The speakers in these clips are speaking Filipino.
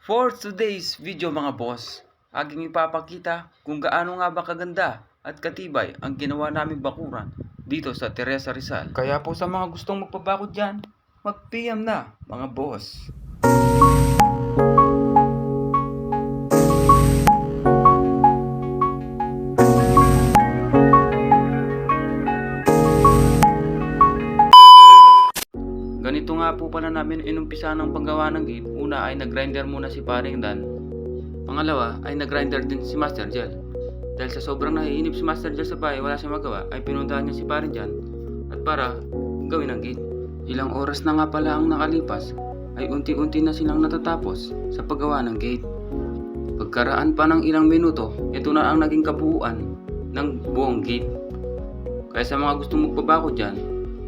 For today's video mga boss, aking ipapakita kung gaano nga ba kaganda at katibay ang ginawa naming bakuran dito sa Teresa Rizal. Kaya po sa mga gustong magpabakod dyan, mag-PM na mga boss. Ganito nga po pala namin inumpisa ng paggawa ng gate. Una ay nag-grinder muna si Paring Dan. Pangalawa ay nag-grinder din si Master Jel. Dahil sa sobrang naiinip si Master Jel sa bahay, wala siyang magawa, ay pinuntahan niya si Paring Jan at para gawin ang gate. Ilang oras na nga pala ang nakalipas, ay unti-unti na silang natatapos sa paggawa ng gate. Pagkaraan pa ng ilang minuto, ito na ang naging kabuuan ng buong gate. Kaya sa mga gustong magpabako dyan,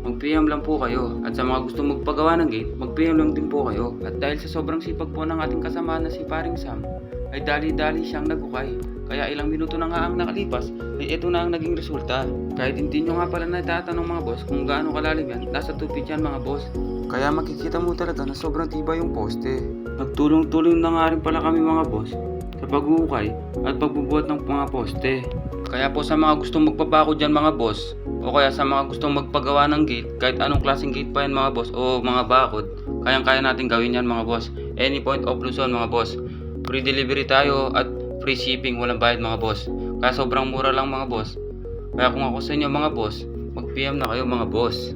mag-PM lang po kayo. At sa mga gustong magpagawa ng gate, mag-PM lang din po kayo. At dahil sa sobrang sipag po ng ating kasama na si Paring Sam, ay dali-dali siyang nagukay. Kaya ilang minuto na nga ang nakalipas, ay ito na ang naging resulta. Kahit hindi nyo nga pala natatanong mga boss kung gaano kalalim yan, nasa tupid yan mga boss. Kaya makikita mo talaga na sobrang tibay yung poste. Nagtulong-tulong na nga rin pala kami mga boss sa pag-uukay at pagbubuhat ng mga poste. Kaya po sa mga gustong magpabako dyan mga boss, o kaya sa mga gustong magpagawa ng gate, kahit anong klaseng gate pa yan mga boss o mga bakod, kayang-kaya natin gawin yan mga boss. Any point of Luzon mga boss. Free delivery tayo at free shipping, walang bayad mga boss. Kaya sobrang mura lang mga boss. Kaya kung ako sa inyo mga boss, mag-PM na kayo mga boss.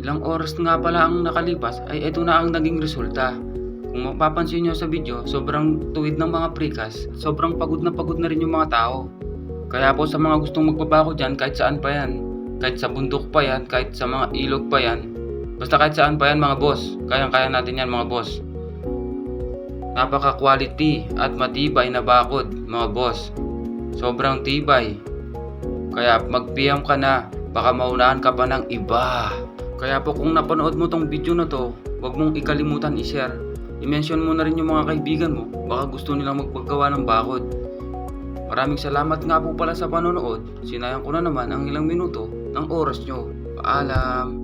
Ilang oras nga pala ang nakalipas, ay ito na ang naging resulta. Kung mapapansin nyo sa video, sobrang tuwid ng mga precast, sobrang pagod na rin yung mga tao. Kaya po sa mga gustong magpabako dyan, kahit saan pa yan, kahit sa bundok pa yan, kahit sa mga ilog pa yan, basta kahit saan pa yan mga boss, kayang-kaya natin yan mga boss. Napaka-quality at matibay na bakod mga boss. Sobrang tibay. Kaya mag-PM ka na, baka maunahan ka pa ng iba. Kaya po kung napanood mo tong video na to, huwag mong ikalimutan i-share. I-mention mo na rin yung mga kaibigan mo, baka gusto nilang magpagawa ng bakod. Maraming salamat nga po pala sa panonood. Sinayang ko na naman ang ilang minuto ng oras nyo. Paalam!